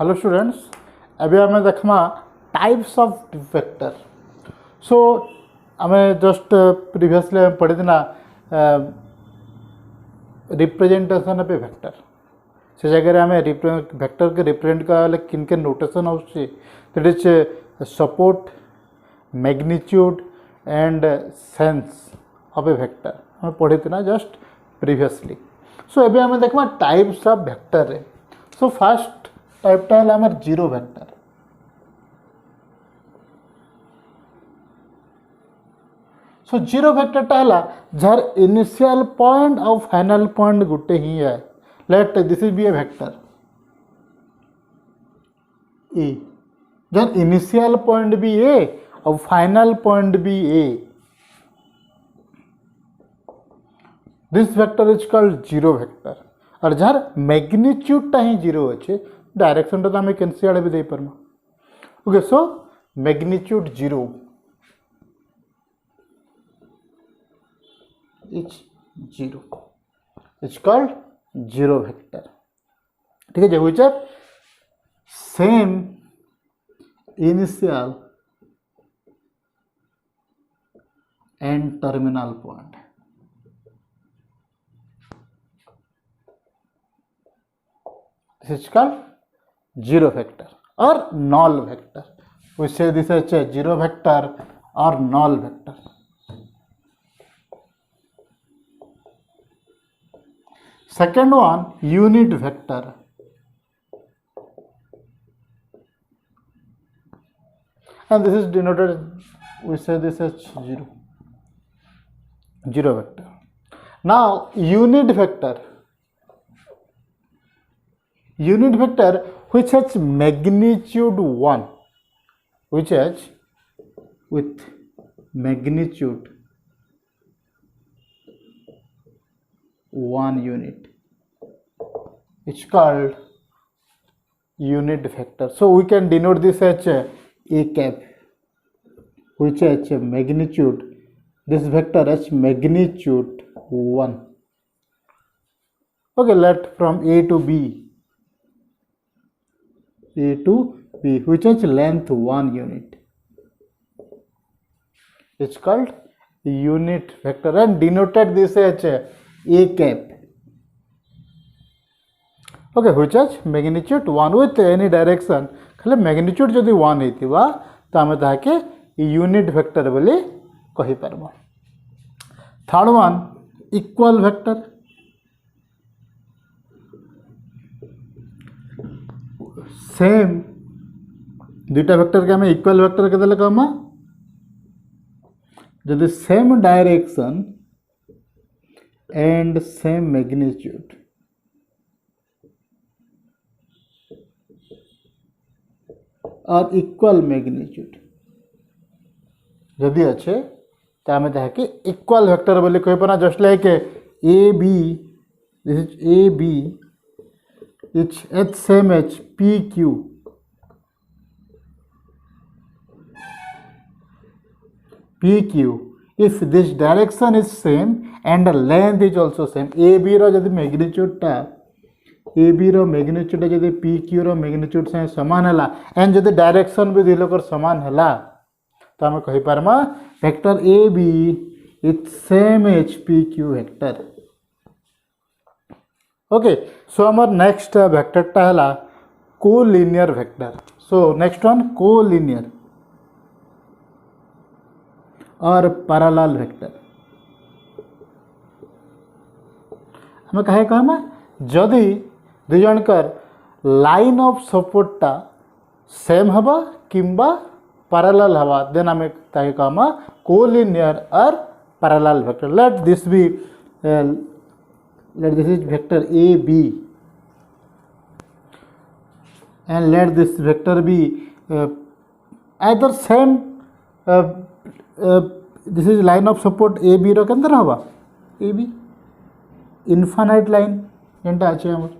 Hello students, अभी आम देखमा टाइप्स ऑफ वेक्टर। सो आम जस्ट प्रीवियसली पढ़ीना रिप्रेजेंटेशन ऑफ ए वेक्टर। से जगह आम वेक्टर के रिप्रेजेंट कराले किन के नोटेशन आउची that is support, magnitude and sense of a vector आम पढ़ीना जस्ट प्रीवियसली। सो एबे आम देखमा टाइप्स ऑफ वेक्टर रे। सो फर्स्ट टाइपटा है आमर जीरो वेक्टर। सो जीरो वेक्टरटा है जार इनिशियल पॉइंट और फाइनल पॉइंट गुटे ही है। Let this is be a vector A जार इनिशियल पॉइंट भी ए और फाइनल पॉइंट भी A. This vector is called zero vector. और जार मैग्नीट्यूडटा ही जीरो अच्छे डायरेक्शन तो आम कैनसी आड़े भी दे पार्मा। Okay, so magnitude zero is zero is called zero vector. ठीक है, which have same initial and terminal point. This is called zero vector or null vector. We say this as a zero vector or null vector. Second one, unit vector. And this is denoted, we say this as zero vector. Now unit vector which has magnitude 1, which has with magnitude 1 unit, it's called unit vector. So we can denote this as a cap, which has magnitude, this vector has magnitude 1. Okay, let from A to B, which has length 1 unit. It's called unit vector and denoted this as a cap. Okay, which has magnitude 1 with any direction. खाली magnitude जदि 1 होइतिबा तो आमे ताके unit vector बोली कहि परबो। Third one, equal vector. Same दुईटा vector के हमें इक्वल वेक्टर के देले कहमा जदि same direction and same magnitude और इक्वल मैग्नीट्यूड जदि अच्छे तो आम ताकि इक्वल वेक्टर बोली कहि पना। Just like A B, this is A B it's H same as PQ. PQ if this direction is same and the length is also same. AB रो जदि मैग्नीट्यूड टा AB रो मैग्नीट्यूड जदि PQ रो magnitude से समान हला and जदि direction भी दिलोकर समान हला तो हम कहि पारमा vector AB it's same as PQ vector. Okay, so आमर नेक्स्ट वेक्टरटा है collinear vector. So next one collinear और पैरेलल वेक्टर। हमें कहे कहमा जदि दुई जनकर लाइन ऑफ सपोर्टटा सेम हबा किंबा पैरेलल हबा देन आम ताके कहमा कोलिनियर और parallel vector. Let this be let this is vector AB and let this vector be either same this is line of support AB रो केंद्र हवा AB infinite line जेंटा अच्छे हमर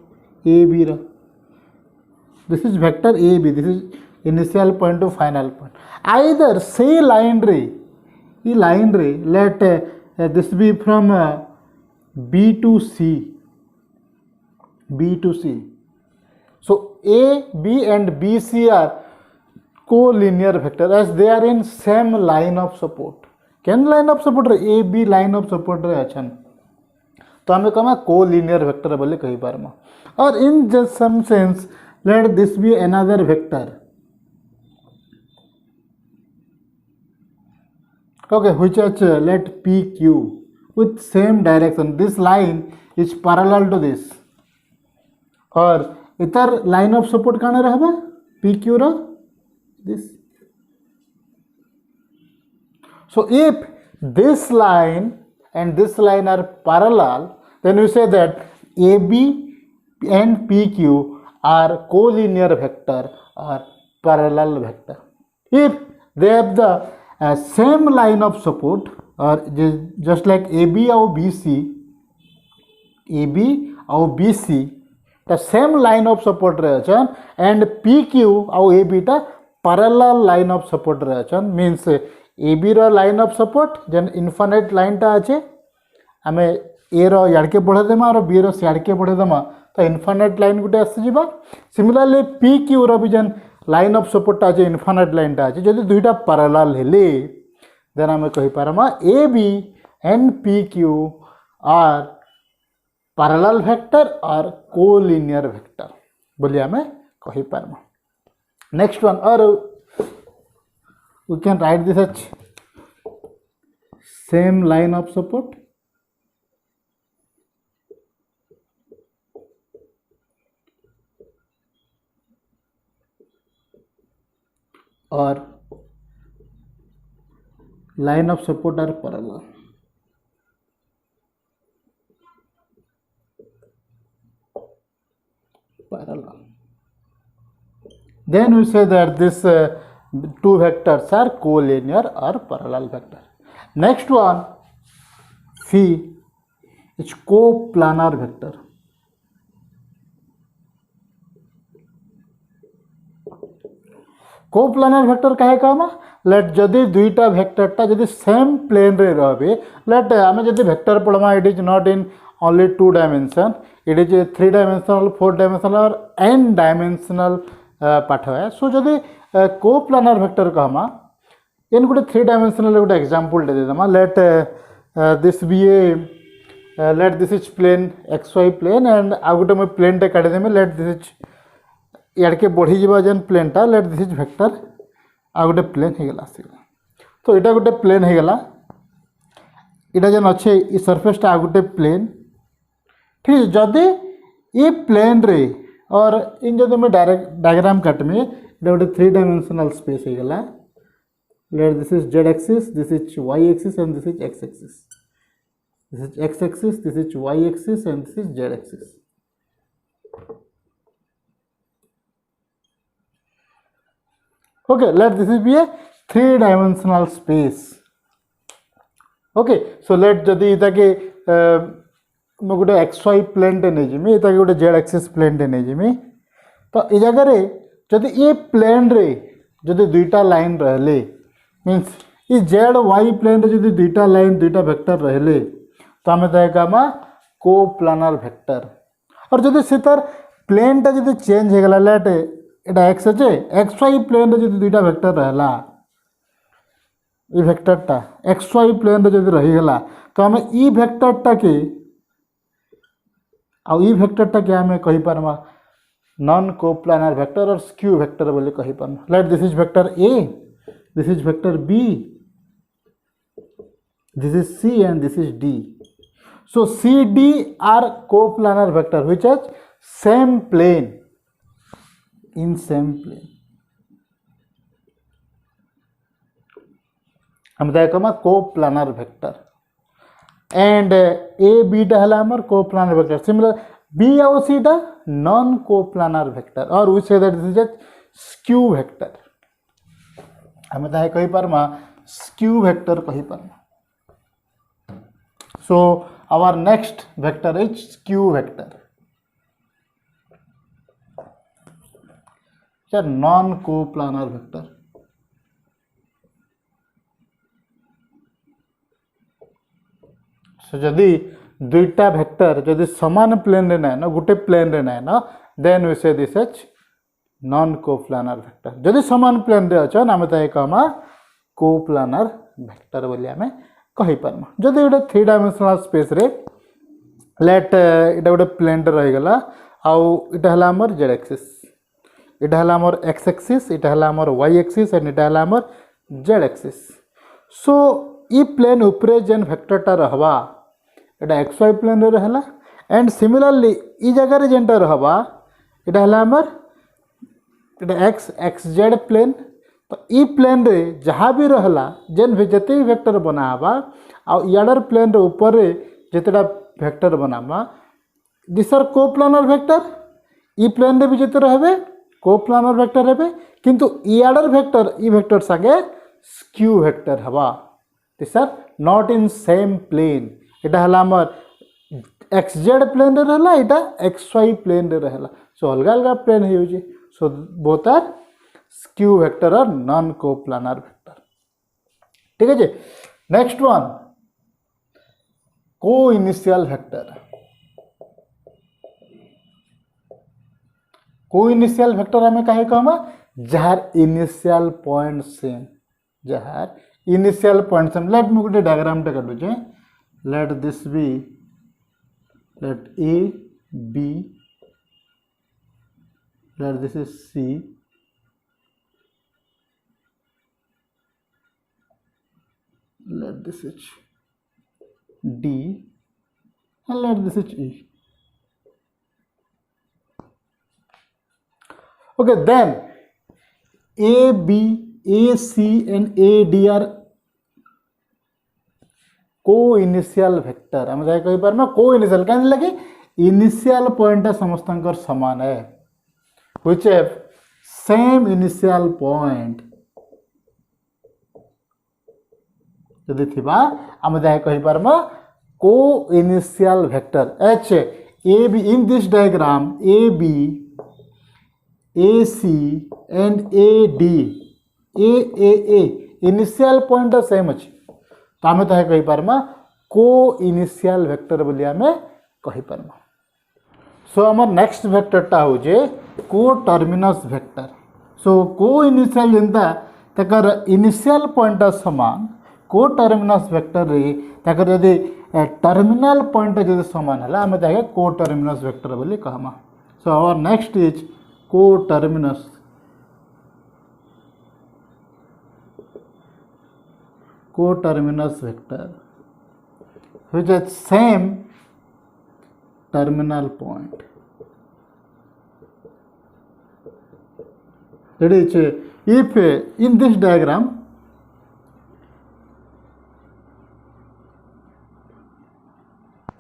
AB row this is vector AB, this is initial point to final point either say line रे ई line रे let this be from B to C, B to C. So A, B and B, C are co-linear vector as they are in same line of support. केन line of support रे A, B line of support रे अछन तो हमें कमा co-linear vector बोले कहि पारमा. और in just some sense let this be another vector. Okay, which is let PQ with same direction. This line is parallel to this. और इतर line of support काने रहबा PQ row this. So if this line and this line are parallel, then we say that AB and PQ are collinear vector or parallel vector. If they have the same line of support or just like AB और BC, AB और BC the same line of support रहे छन and PQ और AB टा parallel line of support रहे छन means AB row line of support gen infinite line टा अच्छे हमें A रो याड़के बढ़े देमा और B रो याड़के बढ़े देमा तो infinite line गुटे आसे जीवा. Similarly PQ रो भी जेन line of support टा अच्छे infinite line टा अच्छे जदि दुईटा parallel हेले then हमें कही पारमा AB and PQ are parallel vector or collinear vector बोलिए हमें कही पारमा. Next one or we can write this as same line of support or line of support are parallel. Then we say that this two vectors are collinear or parallel vector. Next one, phi is coplanar vector. Coplanar vector कहे काम late जदि दुईटा वेक्टरटा जदि same plane रे रहबे let आमे जदि vector पढ़मा it is not in only 2 dimension it is 3 dimensional 4 dimensional और n डायमेंशनल पाठ है. सो जदि कोप्लानर वेक्टर कहमा इन गोटे 3 डायमेंशनल गोटे एग्जांपल दे देमा let this be a let this is plane xy plane and आ गोटे मैं प्लेन टे काढी देमे लेट दिस इज याड़के बढ़ी जावा जेन प्लेनटा लेट दिस इज वेक्टर आ गोटे प्लेन हो गला से तो इटा गोटे प्लेन हो गला इटा जेन अच्छे ई सरफेसटा आ गोटे प्लेन ठीक है. जदि ये प्लेन रे और इन जदि मैं डायरेक्ट डायग्राम काटमी इटा गोटे 3 डायमेंशनल स्पेस हो गला late this is z axis this is y axis and this is x axis this is x axis this is y axis and this is z axis. Okay, let this be a 3-dimensional space. Okay, so let जदि इता के मैं गोटे xy plane टे नहीं Jimmy इता के गोटे z एक्सिस प्लेन टे नहीं जिमी तो ए जगह रे जदि ये प्लेन रे जदि दुईटा लाइन रहले मींस ये z y प्लेन रे जदि दुईटा लाइन दुईटा वेक्टर रहले तो हमें ताहे कामा कोप्लानर वेक्टर. और जदि सितर प्लेन टा जदि चेंज हो गला लेट एटा x अच्छे xy प्लेन रे जदि दुईटा वेक्टर रहला ई वेक्टरटा xy प्लेन रे जदि रही गला तो हमें ई वेक्टरटा के आ ई वेक्टरटा के हमें कहि पारमा नॉन कोप्लानर वेक्टर और स्क्यू वेक्टर बोले कहि पारमा. Let this is vector a this is vector b this is c and this is d. So c d are coplanar vector which has same plane in same plane. हम देखमा coplanar vector and a b टा हला हमर coplanar vector. Similar b और c टा non coplanar vector और we say that this is a skew vector. हम ताहे कहि पारमा स्क्यू वेक्टर कहि पारमा. So our next vector is skew vector. क्या नॉन कोप्लानर वेक्टर. सो जदि दुईटा वेक्टर जदि समान प्लेन रे ना गोटे प्लेन रे ना देन वी से this is non coplanar vector जदि समान प्लेन रे अछन आमे ताहे कहमा कोप्लानर वेक्टर बोली आमे कहि परमा जदि गोटे 3 डायमेंशनल स्पेस रे लेट इटा गोटे प्लेन रे रहि गला आउ इटा हला हमर z एक्सिस इटा हला हमर x एक्सिस इटा हला हमर y एक्सिस एंड इटा हला हमर z एक्सिस सो ई प्लेन उपरे जेन वेक्टर टा रहबा इटा xy प्लेन रे रहला एंड सिमिलरली ई जगह रे जेनटा रहबा इटा हला हमर इटा xz प्लेन तो ई प्लेन रे जहाँ भी रहला जेन भी जते भी वेक्टर बनाबा आ याडर प्लेन रे ऊपर रे जतेटा वेक्टर बनाबा दिस आर कोप्लानर वेक्टर ई प्लेन रे भी जते रहबे कोप्लानर वेक्टर हेबे किंतु याडर वेक्टर ई वेक्टर संगे स्क्यू वेक्टर हवा this are not in same plane इटा हला हमर xz प्लेन रे रहला इटा xy प्लेन रे रहला सो अलग अलग प्लेन हे होजे so both are skew vector और नॉन कोप्लानर वेक्टर ठीक है जी next one coinitial vector coinitial vector हमें कहे कहमा जार इनिशियल पॉइंट सेम जार initial point same let me गोटे डायग्राम टे काटू जे let this be let A B let this is C let this is D and let this is E okay then A B A C and A D are को initial vector हम जाय कहि पारमा को initial कान लगे initial point समस्त समान है which have same initial point यदि थिबा हम जाय कहि पारमा coinitial vector each A B in this diagram A B A C and A D ए इनिशियल पॉइंट सेम अछि तो आम तो कही पारमा को इनिशियल वेक्टर बोली आम कही पारमा सो आम नेक्स्ट वेक्टरटा हूँ को टर्मिनस वेक्टर सो को इनिशियल जेनता तकर इनिशियल पॉइंट समान को टर्मिनस वेक्टर रे तकर यदि टर्मिनल पॉइंट जब समान है आम ताके को टर्मिनस वेक्टर बोली कहमा सो आवर नेक्स्ट इज को terminus coterminous vector which has same terminal point that is if in this diagram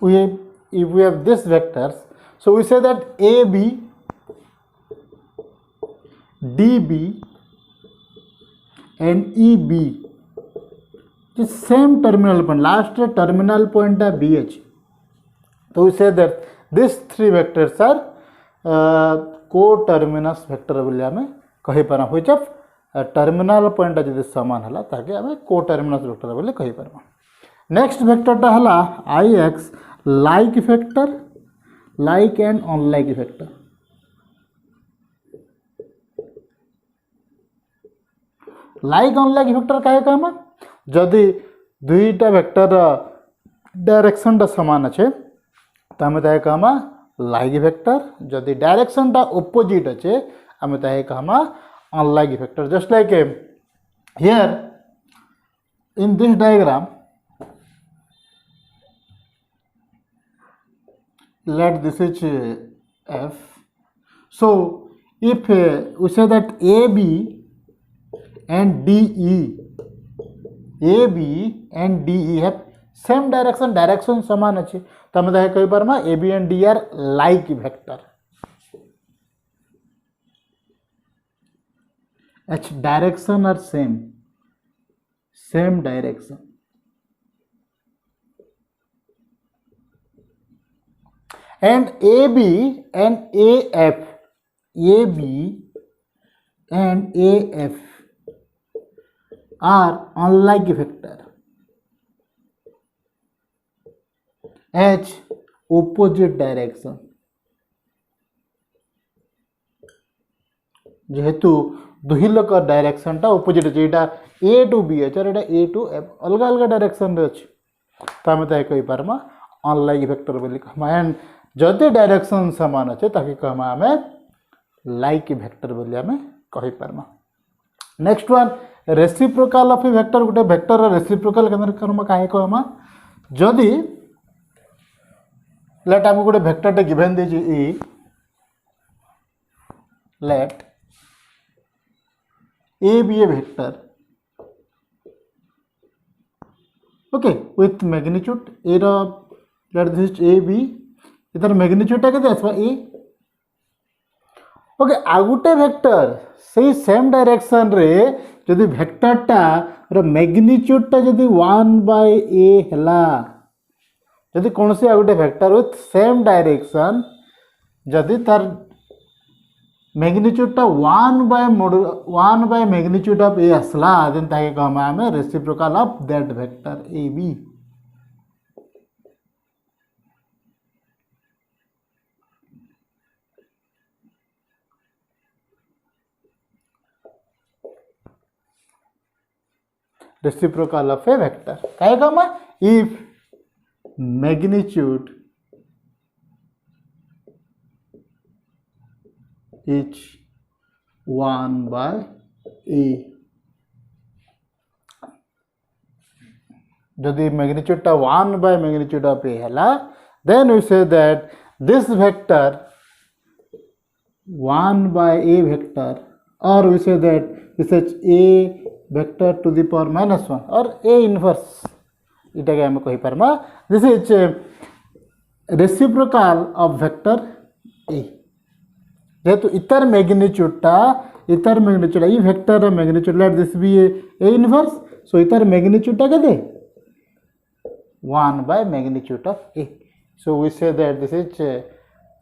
if we have this vectors so we say that AB DB and EB same terminal point last terminal point है B एच तो we say that this three vectors are coterminous vector बोली आम कहि पारा which of terminal point जदि समान हला ताके आम को टर्मिनस वेक्टर बोली कहि पारबा नेक्स्ट वेक्टरटा हला आई एक्स like vector like and unlike vector like unlike vector काहे कहमा जदि दुईटा वेक्टर डायरेक्शन टा समान अच्छे तो आम ताहे कहमा लाइक वेक्टर जदि डायरेक्शन टा ऑपोजिट अच्छे आम ताहे कहमा unlike vector just like here in this diagram let this is f so if we say that AB and DE and DE have same direction समान अच्छे तो हम कही पारमा AB and DE are like vector H direction are same direction and AB and AF are unlike vector H opposite direction जेहेतु दुही लोक direction टा opposite अछि एटा ए टू बी अछि और एटा ए टू एफ अलग अलग डायरेक्शन रे अछि तो आम ताके कहि पारमा अनलाइक वेक्टर बोली कहमा एंड जदि डायरेक्शन समान अछि ताके कहमा आमे लाइक वेक्टर बोली आमे कहि पारमा next one reciprocal of a vector गोटे वेक्टर रेसिप्रोकाल केनर कर्म काहे कहमा जदि लेट हमको गोटे वेक्टर टे गिवन दे ई let A be a vector okay with magnitude a रा let this a b इधर magnitude टा केते आसबा a okay uh Gute vector सही सेम डायरेक्शन रे जदि वेक्टर टा रो मैग्नीट्यूड टा जदि 1/a हला जदि कोनसी आ गुटे वेक्टर विथ सेम डायरेक्शन जदि तार मैग्नीट्यूड टा 1 by magnitude of a असला देन ताके कहमा हमें reciprocal of that vector A B reciprocal of a vector काहे कहमा इफ magnitude is 1/a जदि magnitude टा 1 by magnitude of a हला then we say that this vector 1/a vector or we say that this is a vector to the power -1 or a inverse इटा के हम कहि परमा this is reciprocal of vector A जेहेतु इतर magnitude ई vector magnitude let this be A inverse so इतर magnitude टा केते 1 by magnitude of a so we say that this is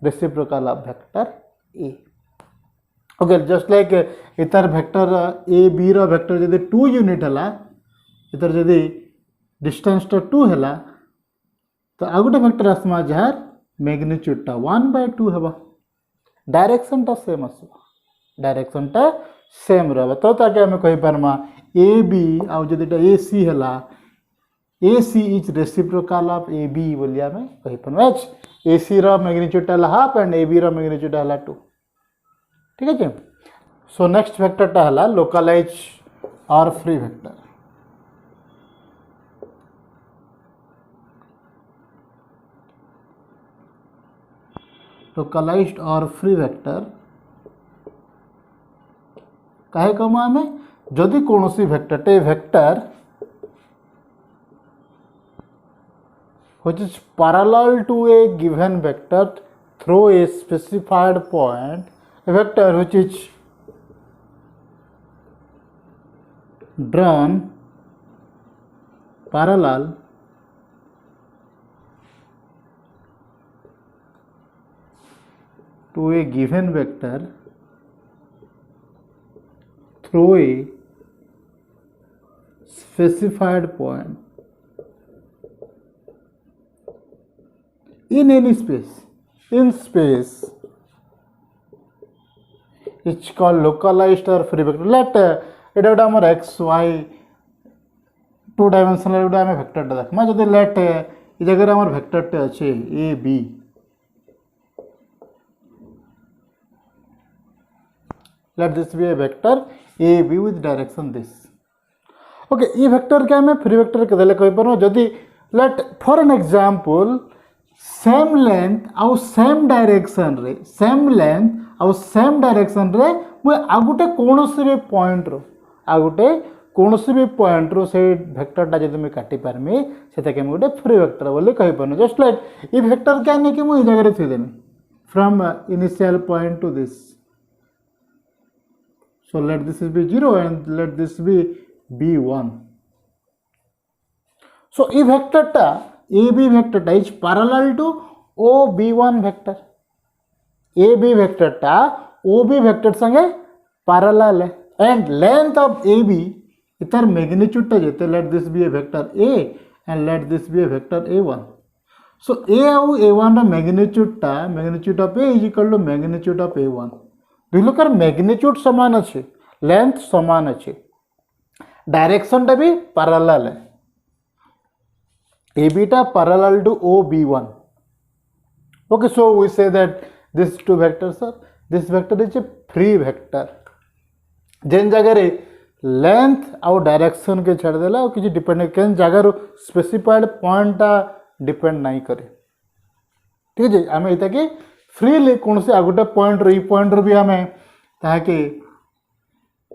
reciprocal of vector a okay just like इतर vector a b रो vector जदि 2 unit हला इतर जदि distance टा 2 हला तो आ गुटे वेक्टर आसमा जहार मैग्नीट्यूड टा 1/2 हेबा डायरेक्शन टा सेम रहबा तो ताके हम कहि परमा A B uh जदिटा A C हला A C is reciprocal of A B बोली हम कहि परमा ए सी रो मैग्नीट्यूड हला हाफ एंड ए बी रो मैग्नीट्यूड हला 2 ठीक है सो नेक्स्ट वेक्टर टा हला लोकलाइज और फ्री वेक्टर लोकलाइज्ड और फ्री वेक्टर काहे कहमा हमें जदि कोनोसी वेक्टर टे vector which is parallel to a given vector through a specified point a vector which is drawn parallel to a given vector through a specified point in any space it's called localized or free vector let it out our x y 2 dimensional गुडा हमें vector टा देख जदि late ई जगह हमर vector टे अछि A B let this be a vector a b with direction this okay E vector के हमें फ्री वेक्टर के देले कहि परनो जदि let for an example same length आउ सेम डायरेक्शन रे सेम लेंथ आउ सेम डायरेक्शन रे मु आ गुटे कोनोसी भी पॉइंट रो आ गुटे कोनोसी भी पॉइंट रो से वेक्टर टा जदि मैं काटी परमी सेता के गुटे फ्री वेक्टर बोली कहि परनो जस्ट लाइक ई वेक्टर के आने के मु ई जगह रे थि देमी from initial point to this so let this be 0 and let this be b1 so E vector टा AB vector टा is parallel to OB1 vector AB vector टा OB vector संगे parallel है and length of AB इतर magnitude टा जेते let this be a vector A and let this be a vector A1 so A और A1 रा magnitude of A is equal to magnitude of A1 दुई लोकर magnitude समान अच्छे, length समान अच्छे, डायरेक्शन टा भी पैरेलल है, AB टा parallel to OB1. Okay, so we say that these two vectors are, this vector is a free vector. जेन जगह रे लेंथ आउ डायरेक्शन के छाड़ देला और किसी डिपेंड केन जगह रो स्पेसिफाइड पॉइंट टा डिपेंड नहीं करे. ठीक है, आम इता के फ्रीली कौन से आगोटे पॉइंट रो ई पॉइंट रो भी आमे ताकि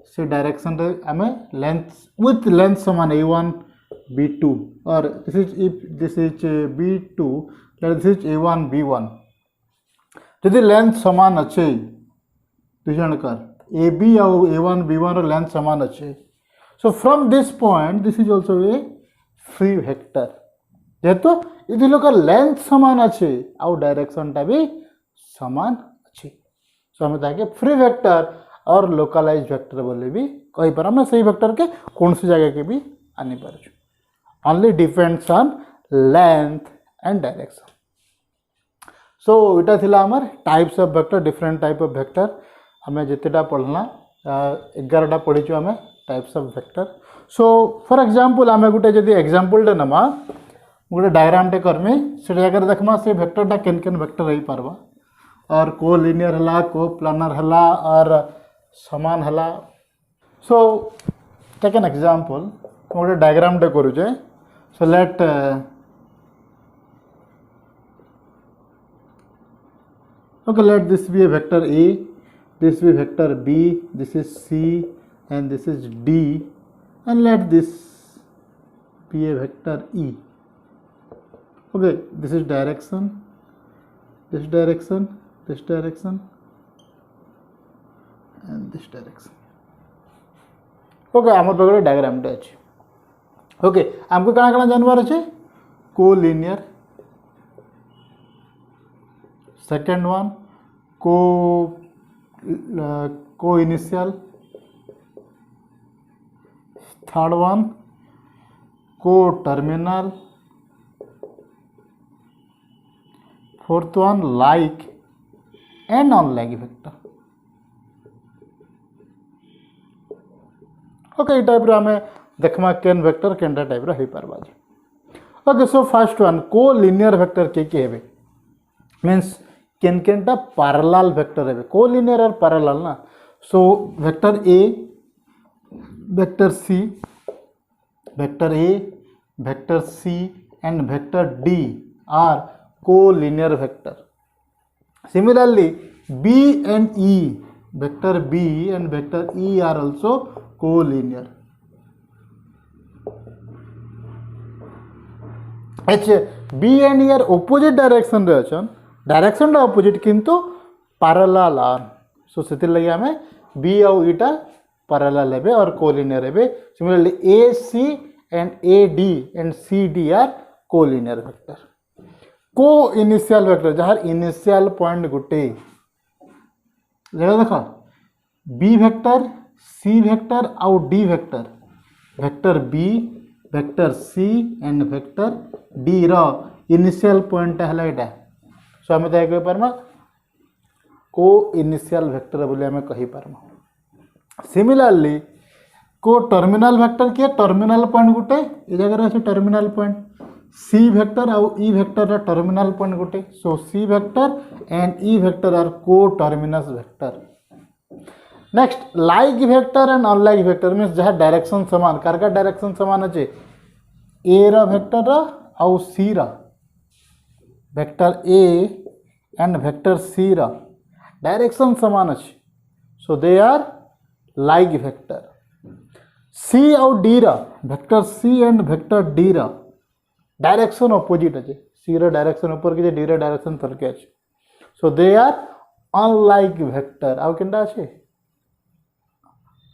से डायरेक्शन रे आमे लेंथ विथ लेंथ समान A1 B2 और this is B2 this is A1 B1. यदि लेंथ समान अच्छे दुई जनकर AB और A1 B1 रो लेंथ समान अच्छे, so from this point this is also a free vector. जेहेतु यदि लोग लेंथ समान अच्छे आउ डायरेक्शन टा भी समान अच्छे, सो हमें ताके फ्री वेक्टर और लोकलाइज वेक्टर बोले भी कही पर हम सही वेक्टर के कौन सी जगह के भी आनी पार. Only depends on length and direction. So इटा थिला हमर types of vector, different type of vector हमें जितेटा पढ़ना 11टा पढ़ीचु हमें types of vector. So for example आम गोटे जदि एग्जांपल नमा गोटे डायग्राम टे करमी से जगह देखमा से वेक्टरटा केन केन वेक्टर रही पारबा और को लिनियर हला को प्लानर हला और समान हला. सो टेक एन एग्जांपल गोटे डायग्राम टे करूचे. So let okay, let this be a vector A, this be vector B, this is C and this is D, and let this be a vector E. Okay, this is direction, this direction, this direction and this direction. Okay, आमर पाखे diagram टे अच्छे. Okay, आमको काना काना जानवर अच्छे, collinear, second one coinitial, third one coterminal, fourth one like and non like vector. Okay, type रो हमें देखमा केन वेक्टर केनटा टाइप रो हो पारबा. Okay, so first one collinear vector के हेबे मीन्स केन केनटा पैरेलल वेक्टर है, को लिनियर और पैरेलल ना. So vector A, vector C, vector A, vector C and vector D are collinear vector. Similarly B and E, vector B and vector E are also collinear. अच्छा, B and E are opposite direction रे अछन, direction opposite किंतु parallel are. So से लगे हमें B आउ ईटा parallel हेबे और कोलिनियर हेबे. Similarly A C and A D and C D are collinear vector. Coinitial vector जहाँ इनिशियल पॉइंट गोटे जगह देख बी वेक्टर, सी वेक्टर आउ D vector, vector B, vector C and vector D रो initial point है यहाँ. सो आम कही पार्मा को इनिशियल वेक्टर बोली आम कही पार्मा. सिमिलरली को टर्मिनल वेक्टर किए टर्मिनल पॉइंट गोटे ये जगह अच्छे टर्मिनल पॉइंट. सी वेक्टर आउ ई वेक्टर टर्मिनल पॉइंट गोटे. So C vector and E vector are coterminous vector. Next like vector and unlike vector means जहाँ डायरेक्शन समान, कार का डायरेक्शन समान अच्छे ए रा वेक्टर आउ सी रा, vector A and vector C रा डायरेक्शन समान अच्छे. So they are like vector. C आउ डी रा vector C and vector D रा डायरेक्शन ऑपोजिट अच्छे. सी रा डायरेक्शन ऊपर के डी रा डायरेक्शन तलके अच्छे. So they are unlike vector. आउ केनटा अच्छे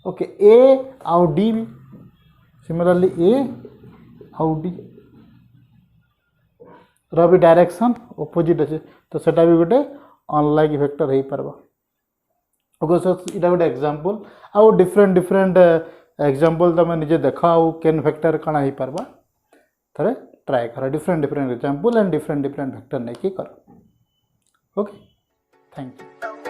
ओके ए आउ डी भी सिमिलरली ए आउ डी री डायरेक्शन ऑपोजिट अच्छे. तो सेटा भी गोटे अनलाइक वेक्टर हो पारबा. ओके, सो इटा गोटे एग्जांपल आउ डिफरेंट डिफरेंट एग्जांपल तुम निजे देख आउ केन वेक्टर काना हो पारबा थरे ट्राए कर. Different different example and different different vector नहीं कर. Okay, thank you.